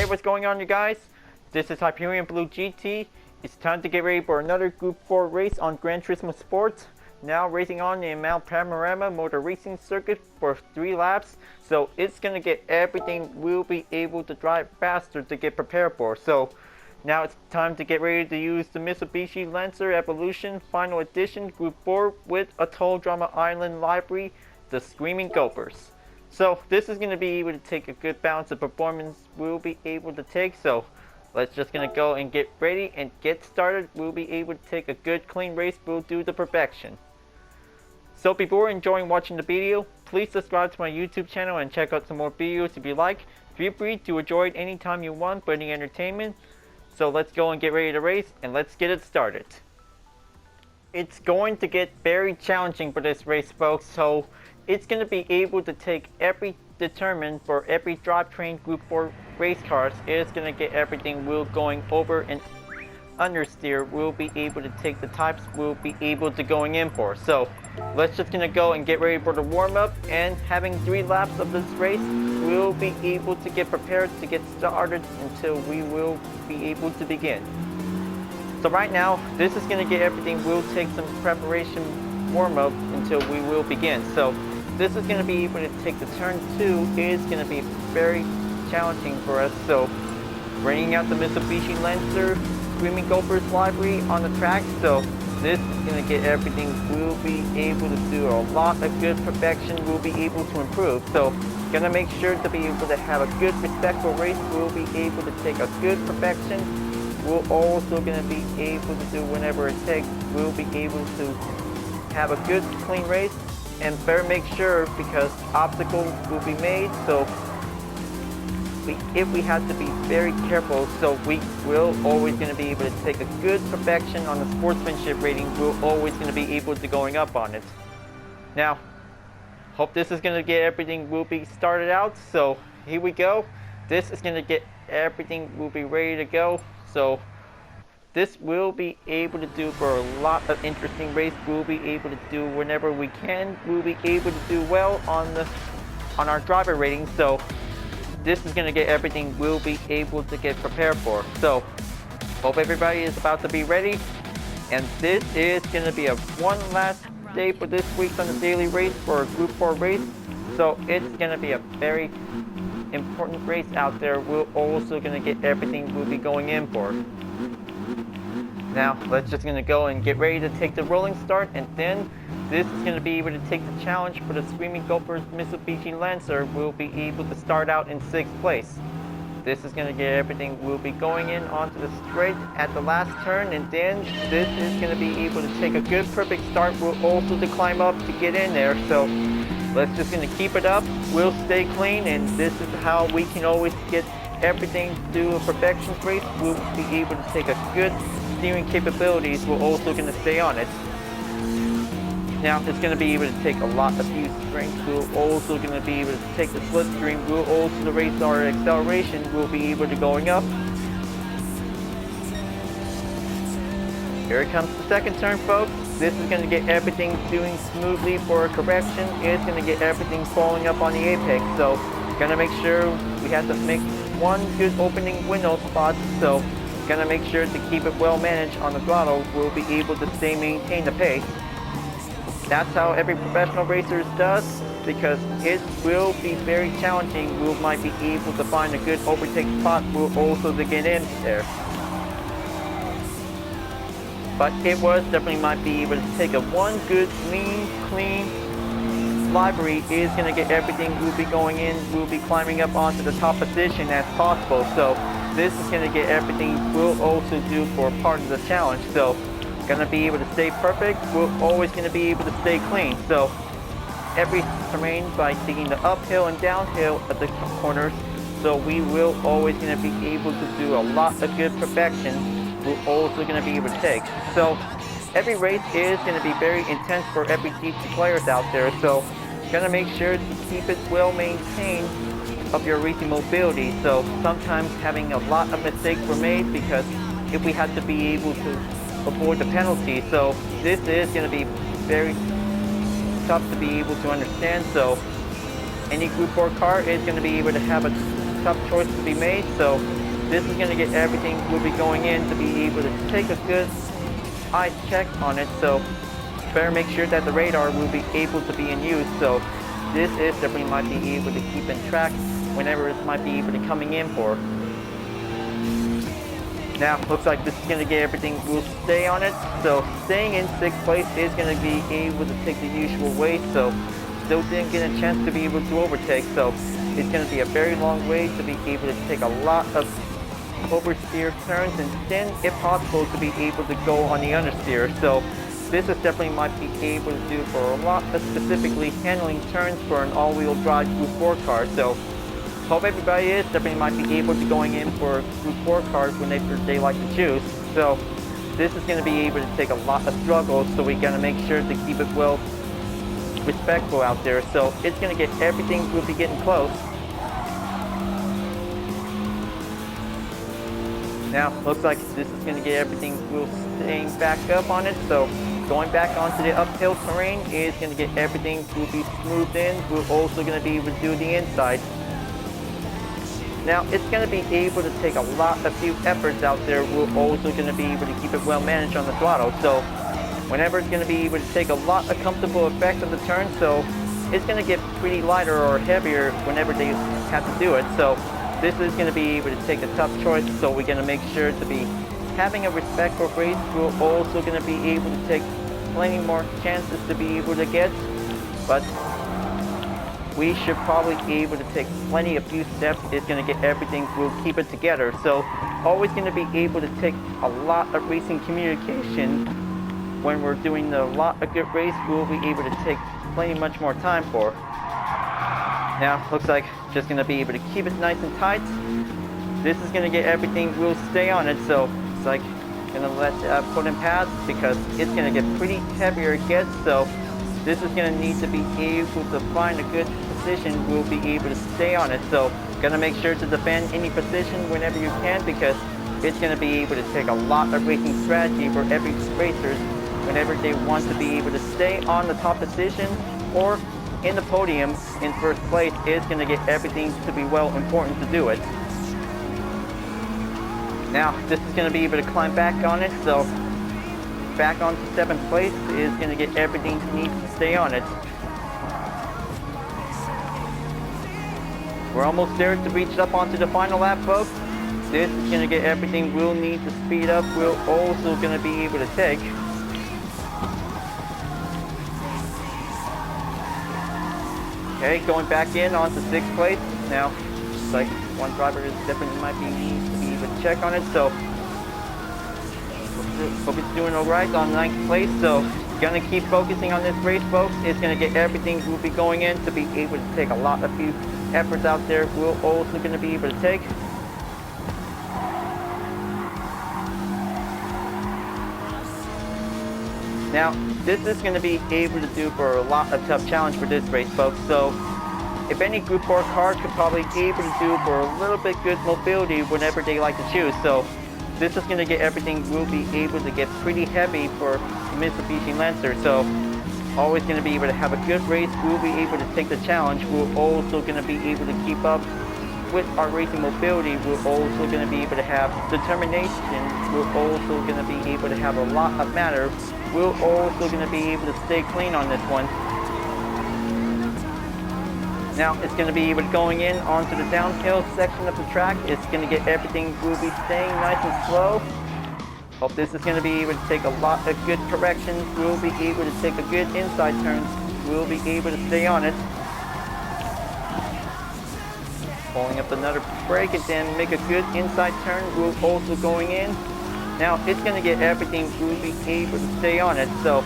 Hey, what's going on, you guys? This is Hyperion-Blue-GT. It's time to get ready for another Group 4 race on Gran Turismo Sports. Now racing on the Mount Panorama motor racing circuit for 3 laps. So it's going to get everything we'll be able to drive faster to get prepared for. So now it's time to get ready to use the Mitsubishi Lancer Evolution Final Edition Group 4 with a Total Drama Island livery, the Screaming Gophers. So this is going to be able to take a good balance of performance we'll be able to take. So let's just going to go and get ready and get started. We'll be able to take a good clean race. We'll do the perfection. So before enjoying watching the video, please subscribe to my YouTube channel and check out some more videos if you like. Feel free to enjoy it anytime you want for any entertainment. So let's go and get ready to race, and let's get it started. It's going to get very challenging for this race, folks. So it's going to be able to take every determined for every drivetrain Group 4 race cars. It's going to get everything we're going over and understeer. We'll be able to take the types we'll be able to going in for. So let's just going to go and get ready for the warm-up, and having 3 laps of this race, we'll be able to get prepared to get started until we will be able to begin. So right now, this is going to get everything. We'll take some preparation warm-up until we will begin. So this is going to be able to take the turn 2 is going to be very challenging for us. So bringing out the Mitsubishi Lancer Screaming Gophers livery on the track. So this is going to get everything. We'll be able to do a lot of good perfection. We'll be able to improve. So going to make sure to be able to have a good respectful race. We'll be able to take a good perfection. We're also going to be able to do whatever it takes. We'll be able to have a good clean race, and better make sure, because obstacles will be made. So if we have to be very careful, so we will always going to be able to take a good perfection on the sportsmanship rating. We're always going to be able to going up on it. Now, hope this is going to get everything will be started out. So here we go. This is going to get everything will be ready to go. So this will be able to do for a lot of interesting race. We'll be able to do whenever we can. We'll be able to do well on our driver rating. So this is going to get everything we'll be able to get prepared for. So hope everybody is about to be ready. And this is going to be a one last day for this week on the daily race for a Group 4 race. So it's going to be a very important race out there. We're also going to get everything we'll be going in for. Now let's just going to go and get ready to take the rolling start, and then this is going to be able to take the challenge for the Screaming Gophers Mitsubishi Lancer. We'll be able to start out in 6th place. This is going to get everything. We'll be going in onto the straight at the last turn, and then this is going to be able to take a good perfect start. We'll also to climb up to get in there. So let's just going to keep it up. We'll stay clean, and this is how we can always get everything to do a perfection race. We'll be able to take a good steering capabilities. We're also going to stay on it. Now it's going to be able to take a lot of use strength. We're also going to be able to take the slipstream. We'll also to raise our acceleration. We'll be able to going up. Here comes the second turn, folks. This is going to get everything doing smoothly for a correction. It's going to get everything falling up on the apex. So going to make sure we have to make one good opening window spot. So going to make sure to keep it well managed on the throttle. We'll be able to maintain the pace. That's how every professional racer does, because it will be very challenging. We might be able to find a good overtake spot. We'll also to get in there. But it was definitely might be able to take a one good lean, clean livery. Is going to get everything. We'll be going in. We'll be climbing up onto the top position as possible. So this is going to get everything we'll also do for part of the challenge. So going to be able to stay perfect. We're always going to be able to stay clean. So every terrain by taking the uphill and downhill at the corners. So we will always going to be able to do a lot of good perfection. We're also going to be able to take. So every race is going to be very intense for every GT players out there. So going to make sure to keep it well maintained of your racing mobility. So sometimes having a lot of mistakes were made, because if we had to be able to avoid the penalty. So this is going to be very tough to be able to understand. So any Group 4 car is going to be able to have a tough choice to be made. So this is going to get everything will be going in to be able to take a good eye check on it. So better make sure that the radar will be able to be in use. So this is definitely might be able to keep in track whenever it might be able to coming in for. Now looks like this is going to get everything will stay on it. So staying in 6th place is going to be able to take the usual way. So still didn't get a chance to be able to overtake. So it's going to be a very long way to be able to take a lot of oversteer turns, and then if possible to be able to go on the understeer. So this is definitely might be able to do for a lot of specifically handling turns for an all-wheel drive Group 4 car. So hope everybody is definitely might be able to going in for Group 4 cars whenever they like to choose. So this is going to be able to take a lot of struggles, so we got to make sure to keep it well respectful out there. So it's going to get everything will be getting close. Now looks like this is going to get everything will staying back up on it. So going back onto the uphill terrain is going to get everything will be smoothed in. We're also going to be able to do the inside. Now it's going to be able to take a lot of few efforts out there. We're also going to be able to keep it well managed on the throttle. So whenever it's going to be able to take a lot of comfortable effect of the turn, so it's going to get pretty lighter or heavier whenever they have to do it. So this is going to be able to take a tough choice, so we're going to make sure to be having a respect for race. We're also going to be able to take plenty more chances to be able to get, but we should probably be able to take plenty of few steps. It's going to get everything, we'll keep it together. So always going to be able to take a lot of racing communication when we're doing a lot of good race. We'll be able to take plenty much more time for. Now looks like just going to be able to keep it nice and tight. This is going to get everything will stay on it. So it's like going to let put in pass, because it's going to get pretty heavier it gets. So this is going to need to be able to find a good position. We'll be able to stay on it. So going to make sure to defend any position whenever you can, because it's going to be able to take a lot of racing strategy for every racer whenever they want to be able to stay on the top position or in the podium in 1st place. Is going to get everything to be well important to do it. Now this is going to be able to climb back on it. So back onto 7th place is going to get everything needs to stay on it. We're almost there to reach up onto the final lap, folks. This is going to get everything we'll need to speed up. We're also going to be able to take. Okay, going back in onto 6th place. Now, it's like one driver is definitely might be needs to be able to check on it. So hope it's doing all right on 9th place. So gonna keep focusing on this race, folks. It's gonna get everything we'll be going in to be able to take a lot of few efforts out there. We're also gonna be able to take. Now this is gonna be able to do for a lot of tough challenge for this race, folks. So if any Group 4 car could probably be able to do for a little bit good mobility whenever they like to choose. So this is going to get everything will be able to get pretty heavy for the Mitsubishi Lancer. So always going to be able to have a good race. We'll be able to take the challenge. We're also going to be able to keep up with our racing mobility. We're also going to be able to have determination. We're also going to be able to have a lot of matter. We're also going to be able to stay clean on this one. Now it's going to be able to going in onto the downhill section of the track. It's going to get everything will be staying nice and slow. Hope this is going to be able to take a lot of good corrections. We'll be able to take a good inside turn. We'll be able to stay on it. Pulling up another brake and then make a good inside turn. We're also going in. Now it's going to get everything. We'll be able to stay on it. So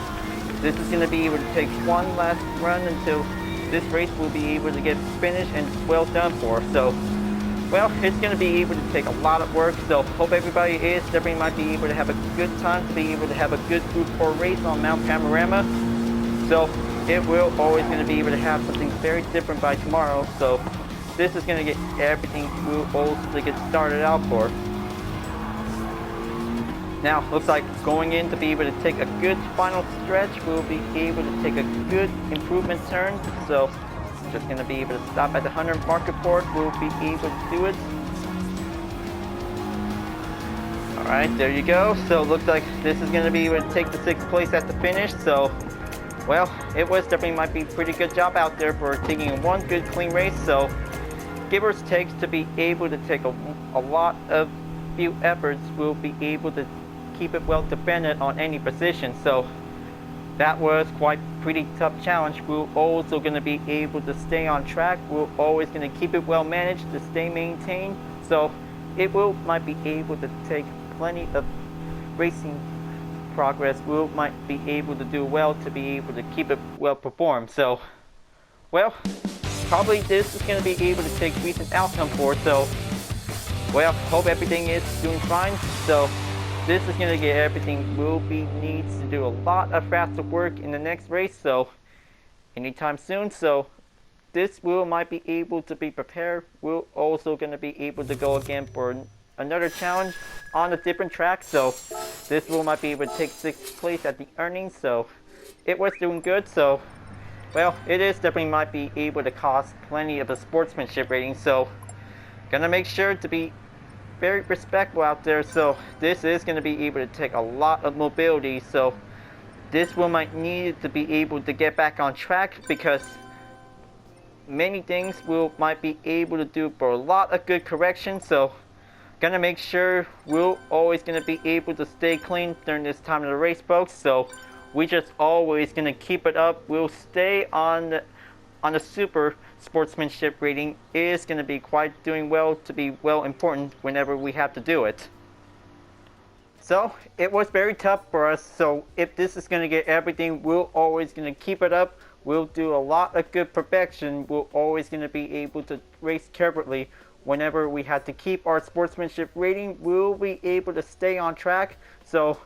this is going to be able to take one last run until this race will be able to get finished and well done for. So, well, it's going to be able to take a lot of work. So, hope everybody is definitely might be able to have a good time, to be able to have a good Group 4 race on Mount Panorama. So, it will always going to be able to have something very different by tomorrow. So, this is going to get everything we'll also get started out for. Now, looks like going in to be able to take a good final stretch, we'll be able to take a good improvement turn. So, Just gonna be able to stop at the 100 marker port. We'll be able to do it. Alright, there you go. So it looks like this is gonna be able to take the 6th place at the finish. So, well, it was definitely might be a pretty good job out there for taking one good clean race. So, give or take to be able to take a lot of few efforts, we'll be able to keep it well defended on any position. So that was quite pretty tough challenge. We're also going to be able to stay on track. We're always going to keep it well managed to stay maintained. So it will might be able to take plenty of racing progress. We might be able to do well to be able to keep it well performed. So, well, probably this is going to be able to take recent outcome for it. So, well, hope everything is doing fine. So, this is going to get everything will be needs to do a lot of faster work in the next race. So, anytime soon. So, this might be able to be prepared. We're also going to be able to go again for another challenge on a different track. So, this might be able to take 6th place at the earnings. So, it was doing good. So, well, it is definitely might be able to cost plenty of a sportsmanship rating. So, gonna make sure to be very respectful out there. So, this is gonna be able to take a lot of mobility. So, this might need to be able to get back on track because many things might be able to do for a lot of good correction. So, gonna make sure we're always gonna be able to stay clean during this time of the race, folks. So, we just always gonna keep it up. We'll stay on the super sportsmanship rating. Is gonna be quite doing well to be well important whenever we have to do it. So it was very tough for us. So if this is gonna get everything, we're always gonna keep it up. We'll do a lot of good perfection. We're always gonna be able to race carefully. Whenever we have to keep our sportsmanship rating, we'll be able to stay on track. So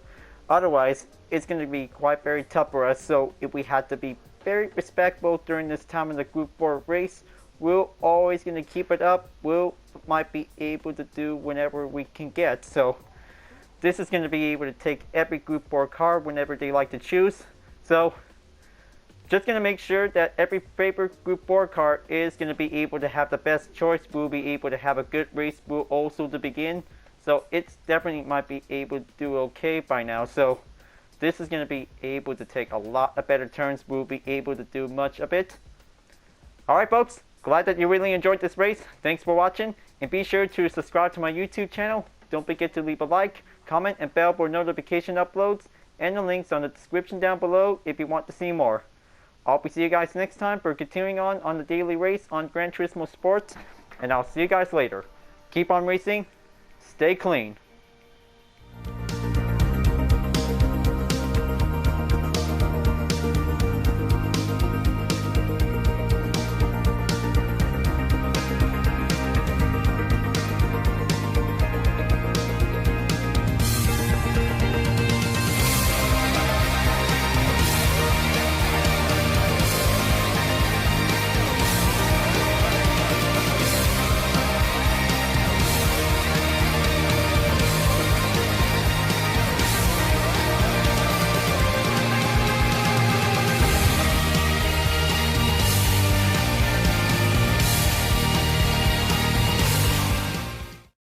otherwise, it's going to be quite very tough for us. So if we had to be very respectful during this time of the Group 4 race, we're always going to keep it up. Might be able to do whenever we can get. So this is going to be able to take every Group 4 car whenever they like to choose. So just going to make sure that every favorite Group 4 car is going to be able to have the best choice. We'll be able to have a good race. We'll also to begin. So it's definitely might be able to do okay by now. So this is going to be able to take a lot of better turns. We'll be able to do much of it. Alright folks, glad that you really enjoyed this race. Thanks for watching. And be sure to subscribe to my YouTube channel. Don't forget to leave a like, comment, and bell for notification uploads. And the links on the description down below if you want to see more. I'll be see you guys next time for continuing on the daily race on Gran Turismo Sports. And I'll see you guys later. Keep on racing. Stay clean.